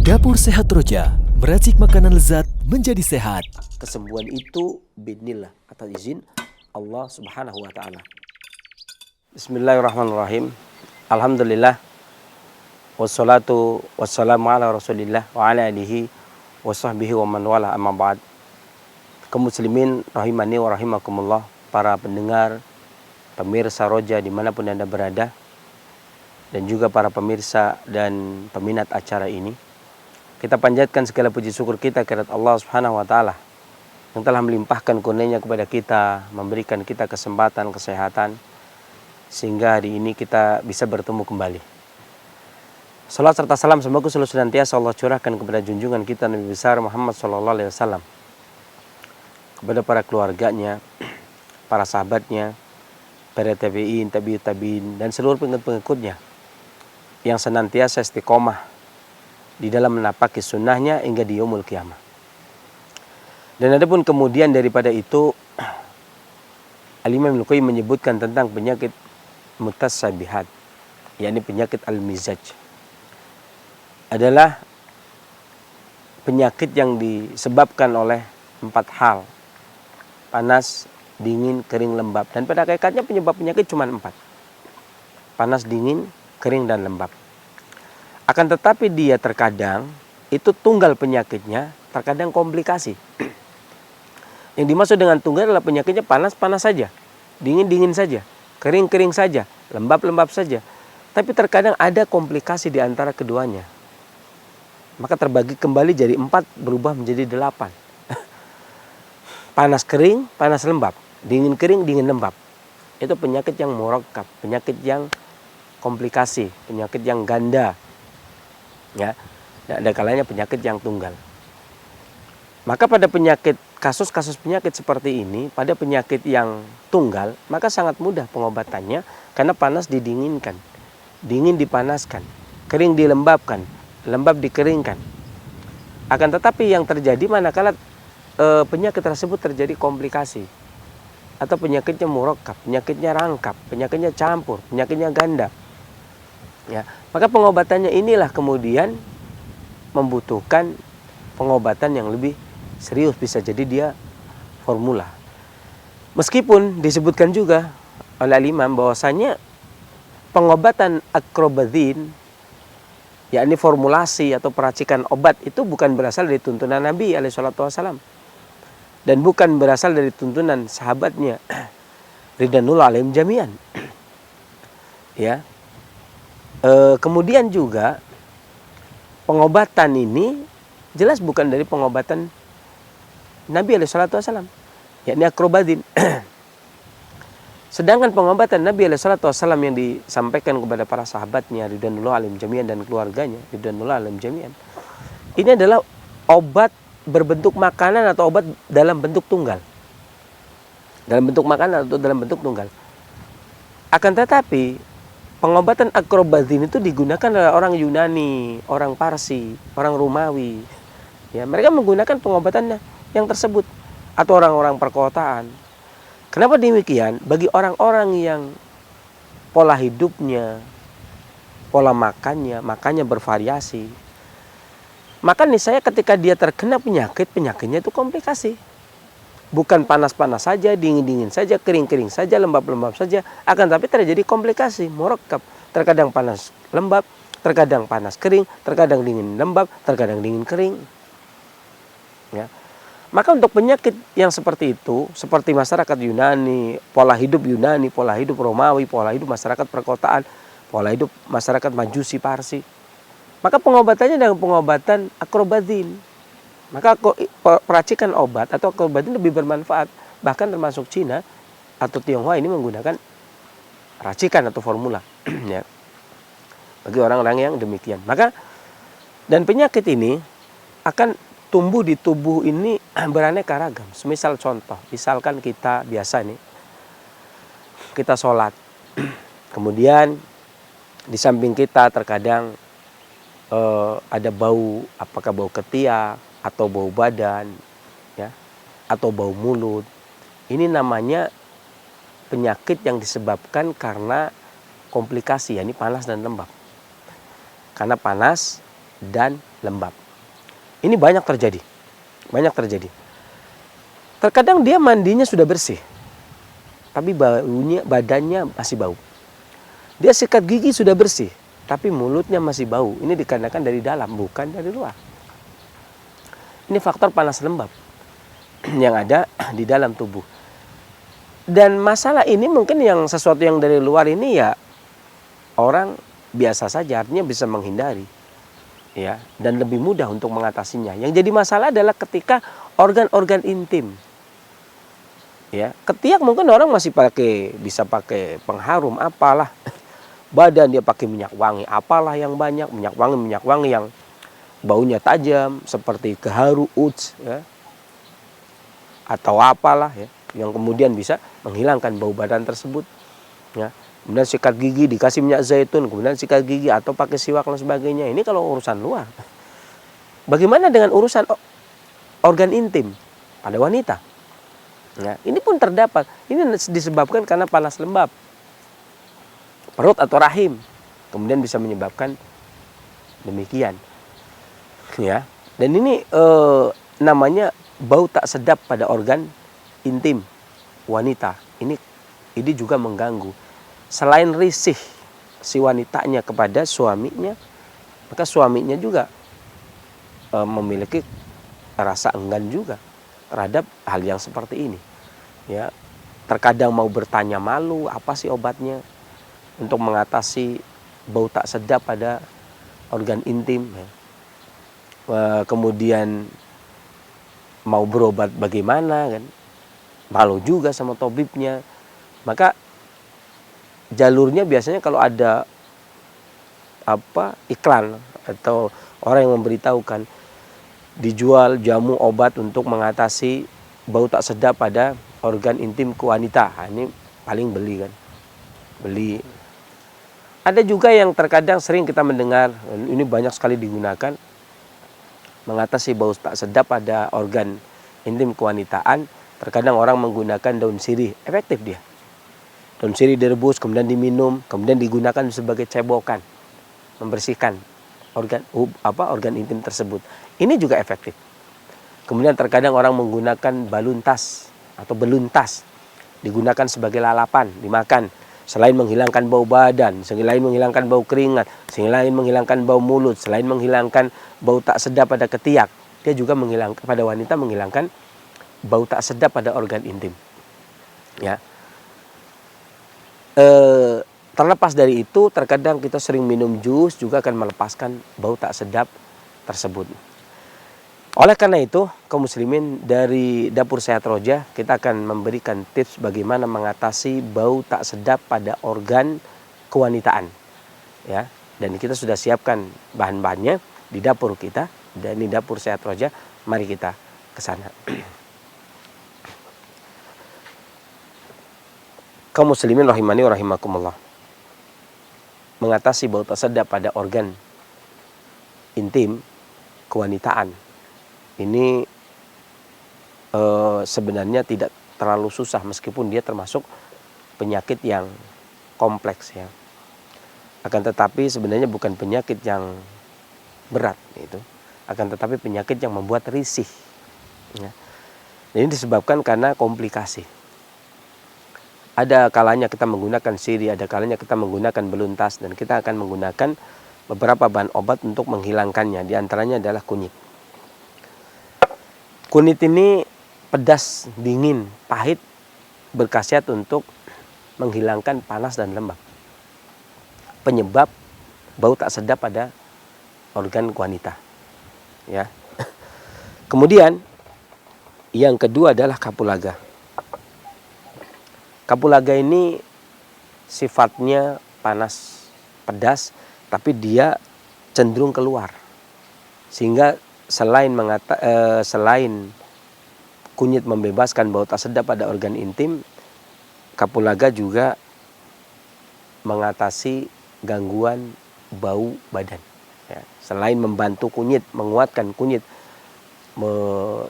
Dapur Sehat Roja, meracik makanan lezat menjadi sehat. Kesembuhan itu biidznillah, atas izin Allah Subhanahu wa taala. Bismillahirrahmanirrahim. Alhamdulillah wassalatu wassalamu ala Rasulillah wa ala alihi wa sahbihi wa man wala, amma ba'd. Kaum muslimin rahimani wa rahimakumullah, para pendengar, pemirsa Roja dimanapun Anda berada, dan juga para pemirsa dan peminat acara ini. Kita panjatkan segala puji syukur kita kepada Allah Subhanahu wa taala yang telah melimpahkan kurnia-Nya kepada kita, memberikan kita kesempatan, kesehatan, sehingga hari ini kita bisa bertemu kembali. Salat serta salam semoga selalu senantiasa Allah curahkan kepada junjungan kita Nabi besar Muhammad SAW, kepada para keluarganya, para sahabatnya, para tabi'in, tabi'ut tabi'in, dan seluruh pengikut-pengikutnya yang senantiasa istiqomah di dalam menapaki sunnahnya hingga di yaumul qiyamah. Dan adapun kemudian daripada itu, Al-Imam Ibnu Qayyim menyebutkan tentang penyakit mutassabihat, yakni penyakit al-mizaj. Adalah penyakit yang disebabkan oleh 4 hal: panas, dingin, kering, lembab. Dan pada hakikatnya penyebab penyakit cuma 4: panas, dingin, kering, dan lembab. Akan tetapi dia terkadang itu tunggal penyakitnya, terkadang komplikasi. Yang dimaksud dengan tunggal adalah penyakitnya panas-panas saja, dingin-dingin saja, kering-kering saja, lembab-lembab saja. Tapi terkadang ada komplikasi di antara keduanya. Maka terbagi kembali jadi 4, berubah menjadi 8. Panas kering, panas lembab, dingin kering, dingin lembab. Itu penyakit yang murakkab, penyakit yang komplikasi, penyakit yang ganda. Ya, ada kalanya penyakit yang tunggal. Maka pada kasus-kasus penyakit seperti ini, pada penyakit yang tunggal, maka sangat mudah pengobatannya, karena panas didinginkan, dingin dipanaskan, kering dilembabkan, lembab dikeringkan. Akan tetapi yang terjadi manakala penyakit tersebut terjadi komplikasi, atau penyakitnya murakkab, penyakitnya rangkap, penyakitnya campur, penyakitnya ganda, ya, maka pengobatannya inilah kemudian membutuhkan pengobatan yang lebih serius, bisa jadi dia formula. Meskipun disebutkan juga oleh Imam bahwasanya pengobatan akrobazin, yakni formulasi atau peracikan obat, itu bukan berasal dari tuntunan Nabi SAW, dan bukan berasal dari tuntunan sahabatnya ridwanullah alaihim jami'an. Ya. Kemudian juga pengobatan ini jelas bukan dari pengobatan Nabi SAW, yakni akrobazin. Sedangkan pengobatan Nabi SAW yang disampaikan kepada para sahabatnya ridwanullah alaihim jami'an dan keluarganya ridwanullah alaihim jami'an, ini adalah obat berbentuk makanan atau obat dalam bentuk tunggal. Dalam bentuk makanan atau dalam bentuk tunggal. Akan tetapi pengobatan akrobazin itu digunakan oleh orang Yunani, orang Parsi, orang Romawi. Ya, mereka menggunakan pengobatannya yang tersebut, atau orang-orang perkotaan. Kenapa demikian? Bagi orang-orang yang pola hidupnya, pola makannya bervariasi, maka niscaya ketika dia terkena penyakitnya itu komplikasi. Bukan panas-panas saja, dingin-dingin saja, kering-kering saja, lembab-lembab saja, akan tapi terjadi komplikasi, murakkab. Terkadang panas lembab, terkadang panas kering, terkadang dingin lembab, terkadang dingin kering. Ya. Maka untuk penyakit yang seperti itu, seperti masyarakat Yunani, pola hidup Yunani, pola hidup Romawi, pola hidup masyarakat perkotaan, pola hidup masyarakat Majusi, Parsi, maka pengobatannya dengan pengobatan akrobazin. Maka peracikan obat atau akrobazin lebih bermanfaat. Bahkan termasuk Cina atau Tionghoa ini menggunakan racikan atau formula. Ya. Bagi orang-orang yang demikian. Maka dan penyakit ini akan tumbuh di tubuh ini beraneka ragam. Semisal contoh, misalkan kita biasa nih, kita sholat, kemudian di samping kita terkadang ada bau, apakah bau ketiak atau bau badan, ya, atau bau mulut. Ini namanya penyakit yang disebabkan karena komplikasi, yakni panas dan lembab. Karena panas dan lembab. Ini banyak terjadi. Banyak terjadi. Terkadang dia mandinya sudah bersih, tapi badannya masih bau. Dia sikat gigi sudah bersih, tapi mulutnya masih bau. Ini dikarenakan dari dalam, bukan dari luar. Ini faktor panas lembab yang ada di dalam tubuh. Dan masalah ini mungkin yang sesuatu yang dari luar ini ya orang biasa saja, artinya bisa menghindari. Ya, dan lebih mudah untuk mengatasinya. Yang jadi masalah adalah ketika organ-organ intim. Ya, ketiak mungkin orang masih bisa pakai pengharum apalah. Badan dia pakai minyak wangi apalah yang banyak, minyak wangi yang baunya tajam seperti keharu uts ya. Atau apalah ya, yang kemudian bisa menghilangkan bau badan tersebut ya. Kemudian sikat gigi dikasih minyak zaitun, kemudian sikat gigi atau pakai siwak dan sebagainya. Ini kalau urusan luar. Bagaimana dengan urusan organ intim pada wanita? Ya, ini pun terdapat. Ini disebabkan karena panas lembab perut atau rahim. Kemudian bisa menyebabkan demikian. Ya. Dan ini namanya bau tak sedap pada organ intim wanita. Ini juga mengganggu. Selain risih si wanitanya kepada suaminya, maka suaminya juga memiliki rasa enggan juga terhadap hal yang seperti ini. Ya, terkadang mau bertanya malu, apa sih obatnya untuk mengatasi bau tak sedap pada organ intim. Ya. Kemudian mau berobat bagaimana kan, malu juga sama tabibnya. Maka jalurnya biasanya kalau ada iklan atau orang yang memberitahukan dijual jamu obat untuk mengatasi bau tak sedap pada organ intim ke wanita. Ini paling beli kan. Beli. Ada juga yang terkadang sering kita mendengar, ini banyak sekali digunakan, mengatasi bau tak sedap pada organ intim kewanitaan. Terkadang orang menggunakan daun sirih, efektif dia. Daun sirih direbus, kemudian diminum, kemudian digunakan sebagai cebokan, membersihkan organ intim tersebut. Ini juga efektif. Kemudian terkadang orang menggunakan baluntas atau beluntas, digunakan sebagai lalapan, dimakan. Selain menghilangkan bau badan, selain menghilangkan bau keringat, selain menghilangkan bau mulut, selain menghilangkan bau tak sedap pada ketiak, dia juga menghilangkan pada wanita, menghilangkan bau tak sedap pada organ intim. Ya. Terlepas dari itu, terkadang kita sering minum jus juga akan melepaskan bau tak sedap tersebut. Oleh karena itu, kaum muslimin dari Dapur Sehat Roja, kita akan memberikan tips bagaimana mengatasi bau tak sedap pada organ kewanitaan. Ya, dan kita sudah siapkan bahan-bahannya di dapur kita, dan di Dapur Sehat Roja. Mari kita ke sana. Kaum muslimin rahimani wa rahimakumullah. Mengatasi bau tak sedap pada organ intim kewanitaan ini sebenarnya tidak terlalu susah, meskipun dia termasuk penyakit yang kompleks ya. Akan tetapi sebenarnya bukan penyakit yang berat itu, akan tetapi penyakit yang membuat risih ya. Ini disebabkan karena komplikasi. Ada kalanya kita menggunakan sirih, ada kalanya kita menggunakan beluntas, dan kita akan menggunakan beberapa bahan obat untuk menghilangkannya. Di antaranya adalah kunyit. Kunyit ini pedas, dingin, pahit, berkhasiat untuk menghilangkan panas dan lembab. Penyebab bau tak sedap pada organ wanita. Ya. Kemudian yang kedua adalah kapulaga. Kapulaga ini sifatnya panas, pedas, tapi dia cenderung keluar. Sehingga selain kunyit membebaskan bau tak sedap pada organ intim, kapulaga juga mengatasi gangguan bau badan. Ya, selain membantu kunyit, menguatkan kunyit,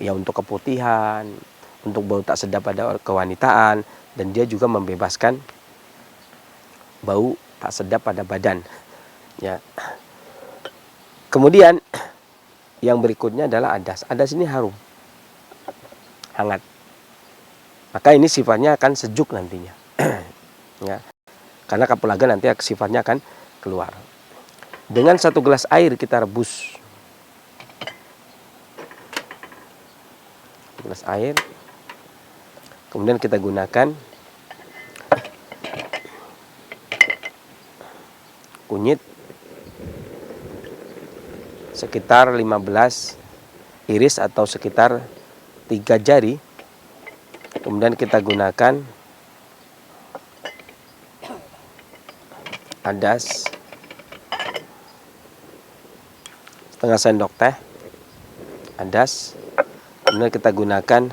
ya untuk keputihan, untuk bau tak sedap pada kewanitaan, dan dia juga membebaskan bau tak sedap pada badan. Ya. Kemudian yang berikutnya adalah adas. Adas ini harum, hangat. Maka ini sifatnya akan sejuk nantinya. Ya. Karena kapulaga nanti sifatnya akan keluar. Dengan 1 gelas air kita rebus. 1 gelas air. Kemudian kita gunakan kunyit sekitar 15 iris atau sekitar 3 jari. Kemudian kita gunakan adas setengah sendok teh, adas. Kemudian kita gunakan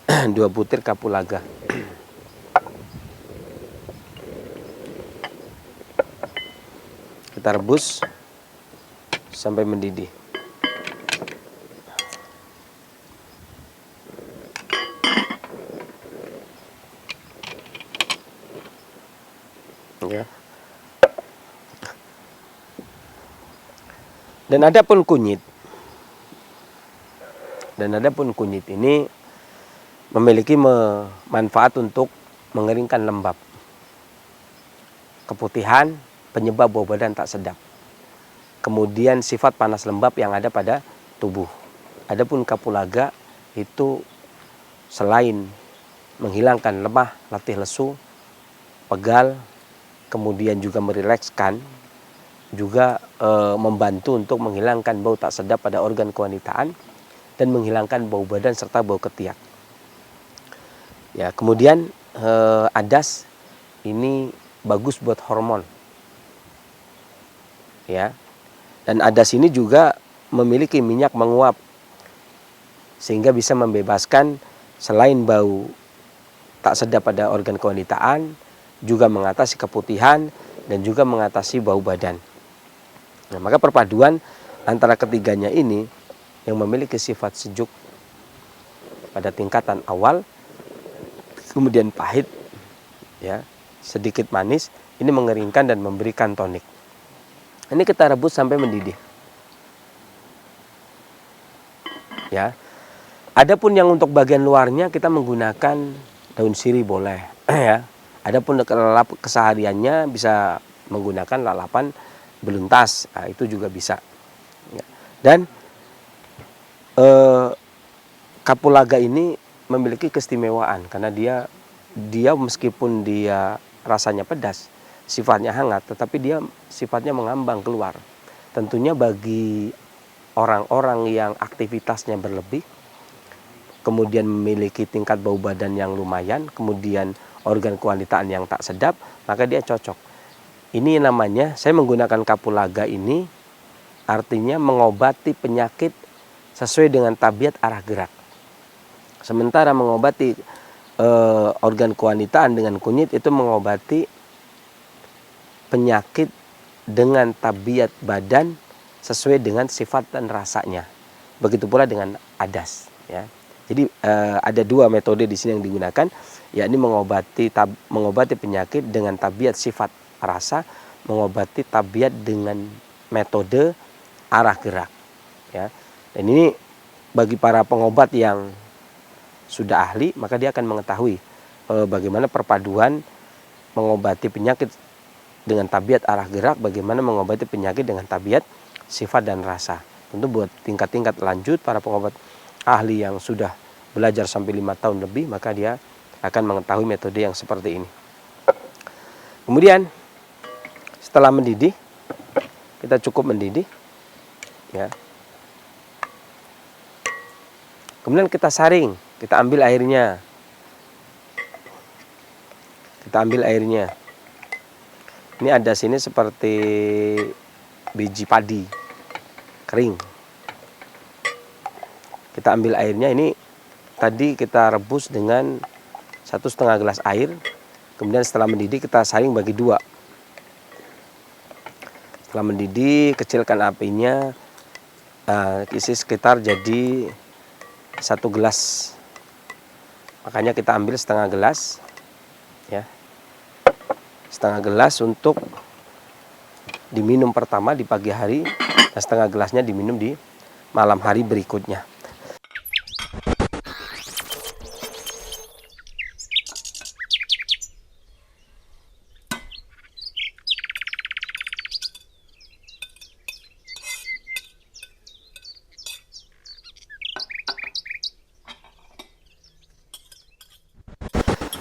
2 butir kapulaga. Kita rebus sampai mendidih. Ya. Dan adapun kunyit ini memiliki manfaat untuk mengeringkan lembab, keputihan, penyebab bau badan tak sedap, kemudian sifat panas lembab yang ada pada tubuh. Adapun kapulaga itu selain menghilangkan lemah, letih lesu, pegal, kemudian juga merilekskan, juga membantu untuk menghilangkan bau tak sedap pada organ kewanitaan dan menghilangkan bau badan serta bau ketiak. Ya, kemudian adas ini bagus buat hormon. Ya. Dan adas ini juga memiliki minyak menguap sehingga bisa membebaskan selain bau tak sedap pada organ kewanitaan, juga mengatasi keputihan dan juga mengatasi bau badan. Nah, maka perpaduan antara ketiganya ini yang memiliki sifat sejuk pada tingkatan awal, kemudian pahit, ya, sedikit manis, ini mengeringkan dan memberikan tonik. Ini kita rebus sampai mendidih. Ya. Adapun yang untuk bagian luarnya kita menggunakan daun sirih boleh, ya. Adapun kesehariannya bisa menggunakan lalapan beluntas, nah, itu juga bisa. Ya. Dan kapulaga ini memiliki keistimewaan karena dia meskipun dia rasanya pedas, sifatnya hangat, tetapi dia sifatnya mengambang keluar. Tentunya bagi orang-orang yang aktivitasnya berlebih, kemudian memiliki tingkat bau badan yang lumayan, kemudian organ kewanitaan yang tak sedap, maka dia cocok. Ini namanya, saya menggunakan kapulaga ini artinya mengobati penyakit sesuai dengan tabiat arah gerak. Sementara mengobati organ kewanitaan dengan kunyit itu mengobati penyakit dengan tabiat badan sesuai dengan sifat dan rasanya. Begitu pula dengan adas, ya. Jadi ada 2 metode di sini yang digunakan, yakni mengobati penyakit dengan tabiat sifat rasa, mengobati tabiat dengan metode arah gerak, ya. Dan ini bagi para pengobat yang sudah ahli, maka dia akan mengetahui bagaimana perpaduan mengobati penyakit dengan tabiat arah gerak, bagaimana mengobati penyakit dengan tabiat sifat dan rasa. Tentu buat tingkat-tingkat lanjut para pengobat ahli yang sudah belajar sampai 5 tahun lebih, maka dia akan mengetahui metode yang seperti ini. Kemudian setelah mendidih, kita cukup mendidih, ya. Kemudian kita saring, kita ambil airnya. Ini adas ini seperti biji padi kering. Kita ambil airnya, ini tadi kita rebus dengan 1,5 gelas air. Kemudian setelah mendidih kita saring bagi 2. Setelah mendidih, kecilkan apinya, isi sekitar jadi 1 gelas. Makanya kita ambil setengah gelas, ya. Setengah gelas untuk diminum pertama di pagi hari dan setengah gelasnya diminum di malam hari berikutnya.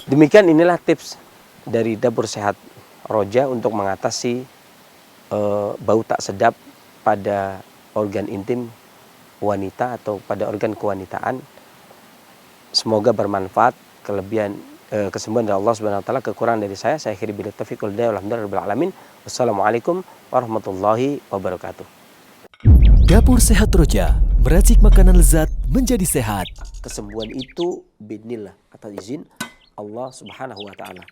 Demikian inilah tips dari Dapur Sehat Roja untuk mengatasi bau tak sedap pada organ intim wanita atau pada organ kewanitaan. Semoga bermanfaat. Kesembuhan dari Allah Subhanahu wa taala, kekurangan dari saya akhiri billahi taufiq wal hidayah. Alhamdulillahirabbil alamin. Wassalamualaikum warahmatullahi wabarakatuh. Dapur Sehat Roja, meracik makanan lezat menjadi sehat. Kesembuhan itu biidznillah, atas izin Allah Subhanahu wa taala.